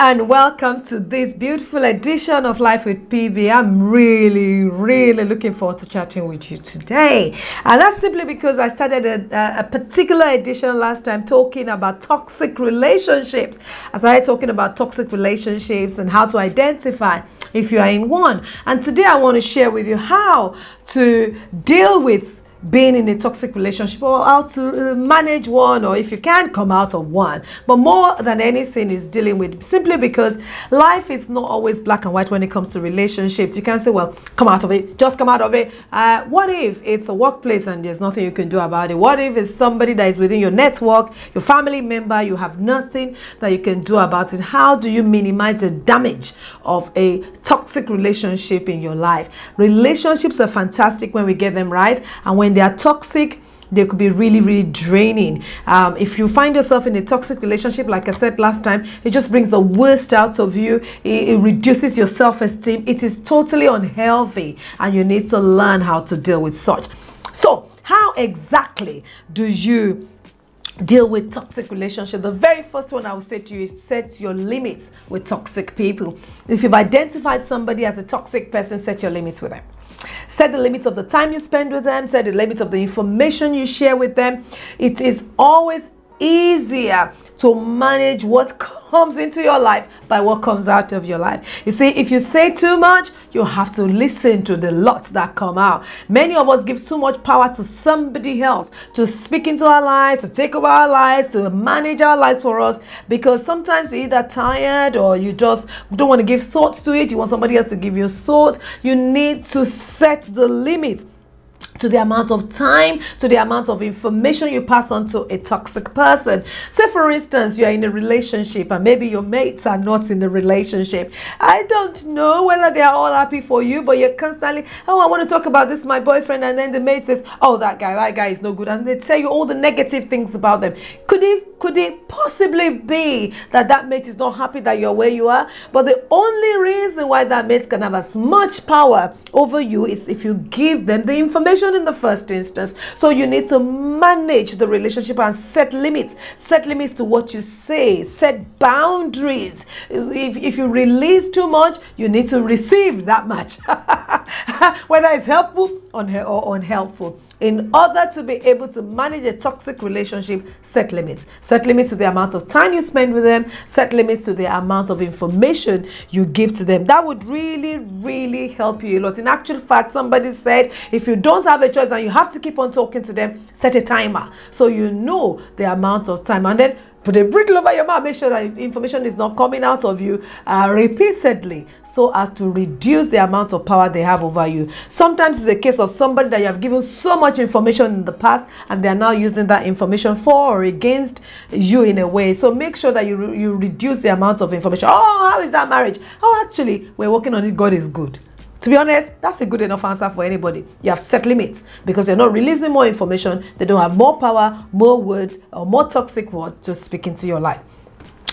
and welcome to this beautiful edition of Life with PB. I'm really looking forward to chatting with you today. And that's simply because I started a particular edition last time talking about toxic relationships. I started talking about toxic relationships and how to identify if you are in one. And today I want to share with you how to deal with being in a toxic relationship, or how to manage one, or if you can't come out of one. But more than anything is dealing with, simply because life is not always black and white when it comes to relationships. You can't say, well, come out of it, just come out of it. What if it's a workplace and there's nothing you can do about it? What if it's somebody that is within your network, your family member, you have nothing that you can do about it? How do you minimize the damage of a toxic relationship in your life? Relationships are fantastic when we get them right, and when they are toxic, they could be really draining. If you find yourself in a toxic relationship, like I said last time, it just brings the worst out of you. It reduces your self-esteem. It is totally unhealthy, and you need to learn how to deal with such. So how exactly do you deal with toxic relationship? The very first one I would say to you is set your limits with toxic people. If you've identified somebody as a toxic person, set your limits with them. Set the limits of the time you spend with them. Set the limits of the information you share with them. It is always easier to manage what comes into your life by what comes out of your life. You see, if you say too much, you have to listen to the lots that come out. Many of us give too much power to somebody else to speak into our lives, to take over our lives, to manage our lives for us, because sometimes you're either tired or you just don't want to give thoughts to it. You want somebody else to give you thought. You need to set the limits to the amount of time, to the amount of information you pass on to a toxic person. Say, for instance, you're in a relationship and maybe your mates are not in the relationship. I don't know whether they are all happy for you, but you're constantly, oh, I want to talk about this, my boyfriend, and then the mate says, oh, that guy is no good, and they tell you all the negative things about them. Could it possibly be that mate is not happy that you're where you are? But the only reason why that mate can have as much power over you is if you give them the information in the first instance. So you need to manage the relationship and set limits. Set limits to what you say. Set boundaries. If you release too much, you need to receive that much. Whether it's helpful or unhelpful. In order to be able to manage a toxic relationship, set limits. Set limits to the amount of time you spend with them. Set limits to the amount of information you give to them. That would really help you a lot. In actual fact, somebody said, if you don't have a choice and you have to keep on talking to them, set a timer so you know the amount of time, and then put a bridle over your mouth. Make sure that information is not coming out of you repeatedly, so as to reduce the amount of power they have over you. Sometimes it's a case of somebody that you have given so much information in the past, and they are now using that information for or against you in a way. So make sure that you reduce the amount of information. Oh, how is that marriage? Oh, actually, we're working on it. God is good. To be honest, that's a good enough answer for anybody. You have set limits because you're not releasing more information. They don't have more power, more words, or more toxic words to speak into your life.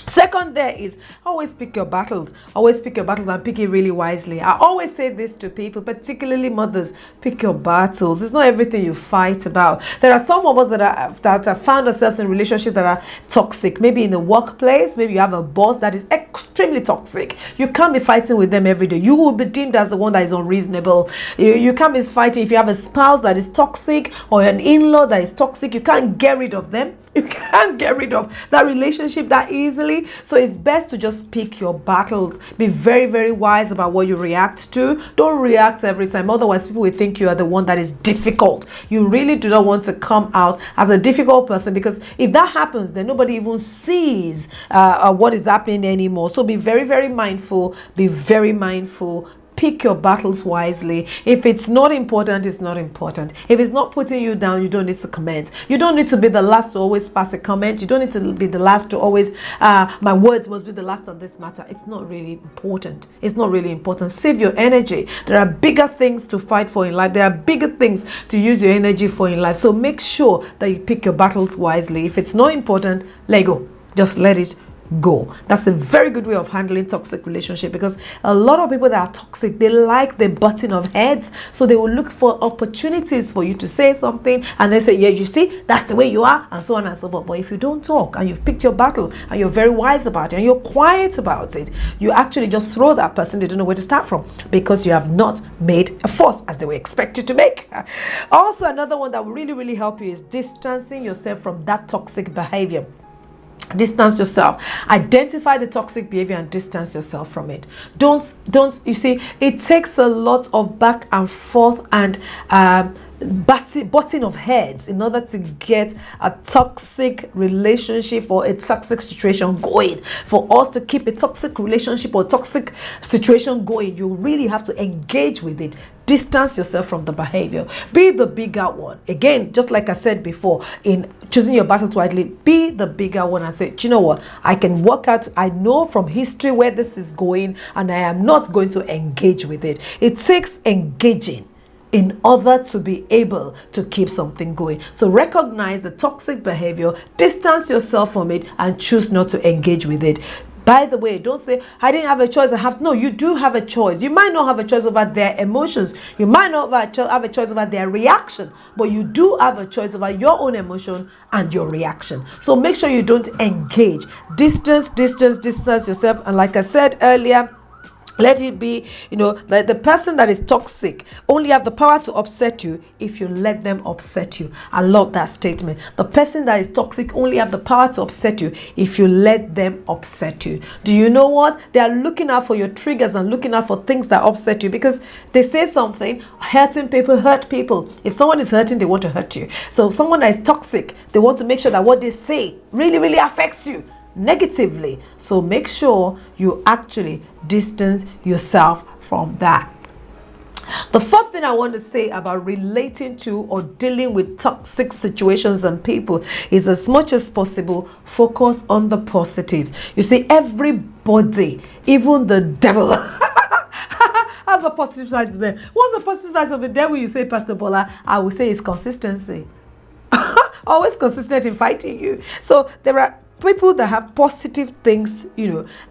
Second, there is always pick your battles. Always pick your battles and pick it really wisely. I always say this to people, particularly mothers: pick your battles. It's not everything you fight about. There are some of us that have found ourselves in relationships that are toxic. Maybe in the workplace, maybe you have a boss that is extremely toxic. You can't be fighting with them every day. You will be deemed as the one that is unreasonable. You can't be fighting if you have a spouse that is toxic or an in-law that is toxic. You can't get rid of them. You can't get rid of that relationship that easily. So it's best to just pick your battles. Be very wise about what you react to. Don't react every time. Otherwise, people will think you are the one that is difficult. You really do not want to come out as a difficult person, because if that happens, then nobody even sees what is happening anymore. So be very mindful. Be very mindful. Pick your battles wisely. If it's not important, it's not important. If it's not putting you down, you don't need to comment. You don't need to be the last to always pass a comment. You don't need to be the last to always, my words must be the last on this matter. It's not really important. It's not really important. Save your energy. There are bigger things to fight for in life. There are bigger things to use your energy for in life. So make sure that you pick your battles wisely. If it's not important, let go. Just let it go. That's a very good way of handling toxic relationship, because a lot of people that are toxic, they like the butting of heads, so they will look for opportunities for you to say something, and they say, yeah, you see, that's the way you are, and so on and so forth. But if you don't talk and you've picked your battle and you're very wise about it and you're quiet about it, you actually just throw that person, they don't know where to start from, because you have not made a fuss as they were expected to make. Also, another one that will really help you is distancing yourself from that toxic behavior. Distance yourself. Identify the toxic behavior and distance yourself from it. Don't you see, it takes a lot of back and forth and butting of heads in order to get a toxic relationship or a toxic situation going. For us to keep a toxic relationship or toxic situation going, you really have to engage with it. Distance yourself from the behavior. Be the bigger one. Again, just like I said before, in choosing your battles wisely, be the bigger one and say, do you know what? I can work out, I know from history where this is going, and I am not going to engage with it. It takes engaging in order to be able to keep something going. So recognize the toxic behavior, distance yourself from it, and choose not to engage with it. By the way, don't say, I didn't have a choice. No, you do have a choice. You might not have a choice over their emotions. You might not have a choice over their reaction, but you do have a choice over your own emotion and your reaction. So make sure you don't engage. Distance yourself. And like I said earlier, let it be, like the person that is toxic only have the power to upset you if you let them upset you. I love that statement. The person that is toxic only have the power to upset you if you let them upset you. Do you know what? They are looking out for your triggers and looking out for things that upset you, because they say something, hurting people hurt people. If someone is hurting, they want to hurt you. So if someone that is toxic, they want to make sure that what they say really affects you negatively. So make sure you actually distance yourself from that. The fourth thing I want to say about relating to or dealing with toxic situations and people is, as much as possible, focus on the positives. You see, everybody, even the devil, has a positive side to them. What's the positive side of the devil? You say, Pastor Bola, I will say it's consistency. Always consistent in fighting you. So there are people that have positive things,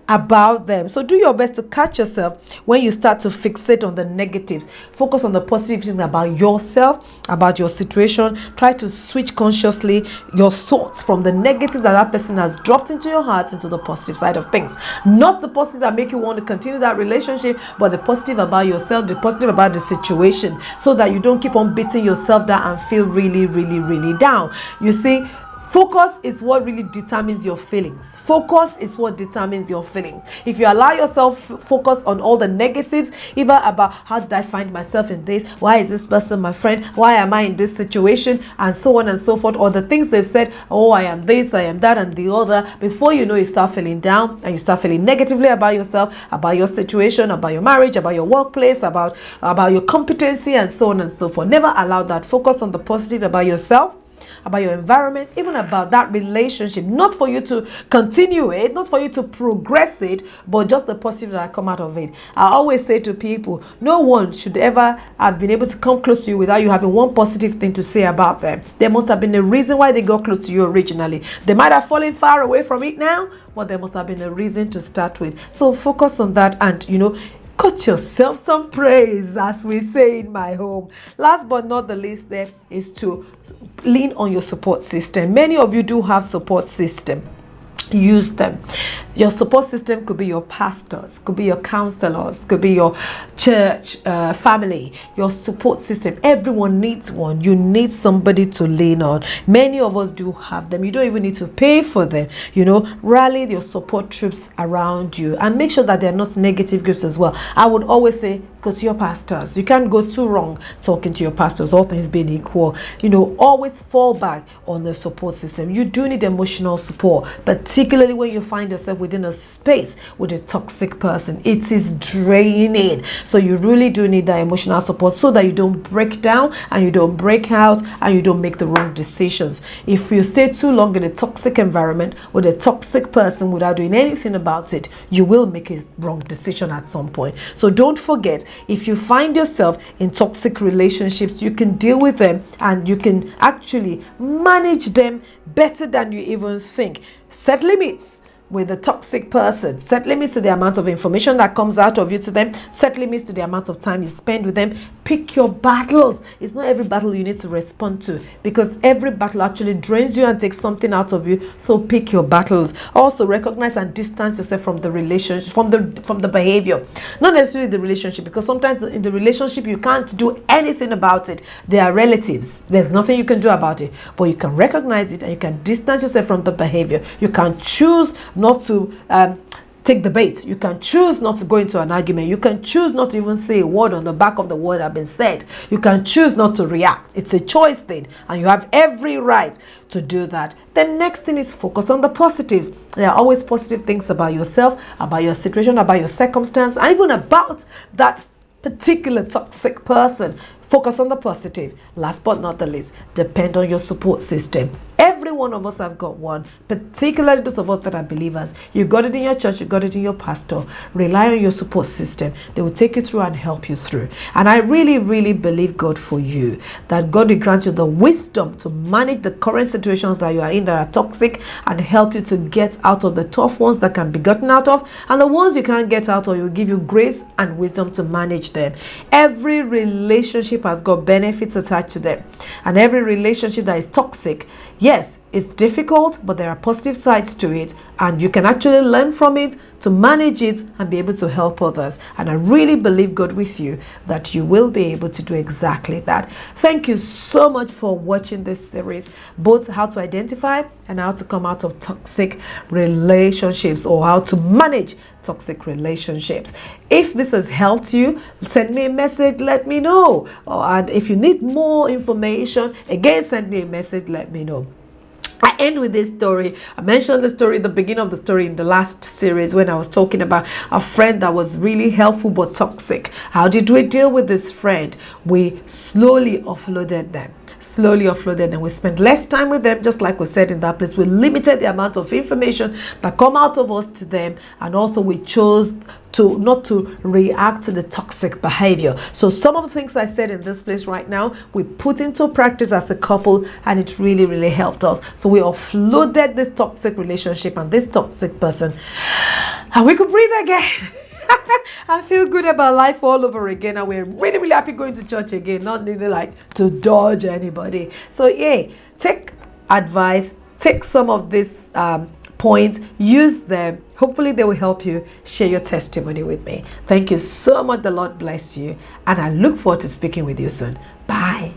about them. So do your best to catch yourself when you start to fixate on the negatives. Focus on the positive things about yourself, about your situation. Try to switch consciously your thoughts from the negative that person has dropped into your heart into the positive side of things. Not the positive that make you want to continue that relationship, but the positive about yourself, the positive about the situation, so that you don't keep on beating yourself down and feel really down. You see, focus is what really determines your feelings. Focus is what determines your feelings. If you allow yourself focus on all the negatives, even about how did I find myself in this? Why is this person my friend? Why am I in this situation? And so on and so forth. Or the things they've said, oh, I am this, I am that, and the other. Before you know, you start feeling down and you start feeling negatively about yourself, about your situation, about your marriage, about your workplace, about your competency, and so on and so forth. Never allow that. Focus on the positive about yourself, about your environment, even about that relationship. Not for you to continue it, not for you to progress it, but just the positive that come out of it. I always say to people, no one should ever have been able to come close to you without you having one positive thing to say about them. There must have been a reason why they got close to you originally. They might have fallen far away from it now, but there must have been a reason to start with. So focus on that, and cut yourself some praise, as we say in my home. Last but not the least, there is to lean on your support system. Many of you do have support system. Use them. Your support system could be your pastors, could be your counselors, could be your church family, your support system. Everyone needs one. You need somebody to lean on. Many of us do have them. You don't even need to pay for them. Rally your support troops around you, and make sure that they're not negative groups as well. I would always say, go to your pastors. You can't go too wrong talking to your pastors, all things being equal. Always fall back on the support system. You do need emotional support, particularly when you find yourself within a space with a toxic person. It is draining. So you really do need that emotional support, so that you don't break down and you don't break out and you don't make the wrong decisions. If you stay too long in a toxic environment with a toxic person without doing anything about it, you will make a wrong decision at some point. So don't forget, if you find yourself in toxic relationships, you can deal with them and you can actually manage them better than you even think. Set limits. with a toxic person. Set limits to the amount of information that comes out of you to them. Set limits to the amount of time you spend with them. Pick your battles. It's not every battle you need to respond to, because every battle actually drains you and takes something out of you. So pick your battles. Also recognize and distance yourself from the relationship, from the behavior. Not necessarily the relationship, because sometimes in the relationship you can't do anything about it. They are relatives. There's nothing you can do about it. But you can recognize it and you can distance yourself from the behavior. You can choose not to take the bait. You can choose not to go into an argument. You can choose not to even say a word on the back of the word that has been said. You can choose not to react. It's a choice thing, and you have every right to do that. The next thing is focus on the positive. There are always positive things about yourself, about your situation, about your circumstance, and even about that particular toxic person. Focus on the positive. Last but not the least, depend on your support system. Every one of us have got one, particularly those of us that are believers. You got it in your church, you got it in your pastor. Rely on your support system. They will take you through and help you through. And I really, really believe God for you, that God will grant you the wisdom to manage the current situations that you are in that are toxic, and help you to get out of the tough ones that can be gotten out of, and the ones you can't get out of, He will give you grace and wisdom to manage them. Every relationship has got benefits attached to them, and every relationship that is toxic, yes, it's difficult, but there are positive sides to it, and you can actually learn from it to manage it and be able to help others. And I really believe God with you that you will be able to do exactly that. Thank you so much for watching this series, both how to identify and how to come out of toxic relationships, or how to manage toxic relationships. If this has helped you, send me a message, let me know. And if you need more information, again, send me a message, let me know. I end with this story. I mentioned the story, the beginning of the story in the last series, when I was talking about a friend that was really helpful but toxic. How did we deal with this friend? We slowly offloaded them. We spent less time with them, just like we said in that place. We limited the amount of information that come out of us to them, and also we chose to not to react to the toxic behavior. So some of the things I said in this place right now, we put into practice as a couple, and it really, really helped us. So we offloaded this toxic relationship and this toxic person, and we could breathe again. I feel good about life all over again, and we're really, really happy going to church again, not needing like to dodge anybody. So yeah, take advice, take some of these points, use them. Hopefully they will help you. Share your testimony with me. Thank you so much. The Lord bless you, and I look forward to speaking with you soon. Bye.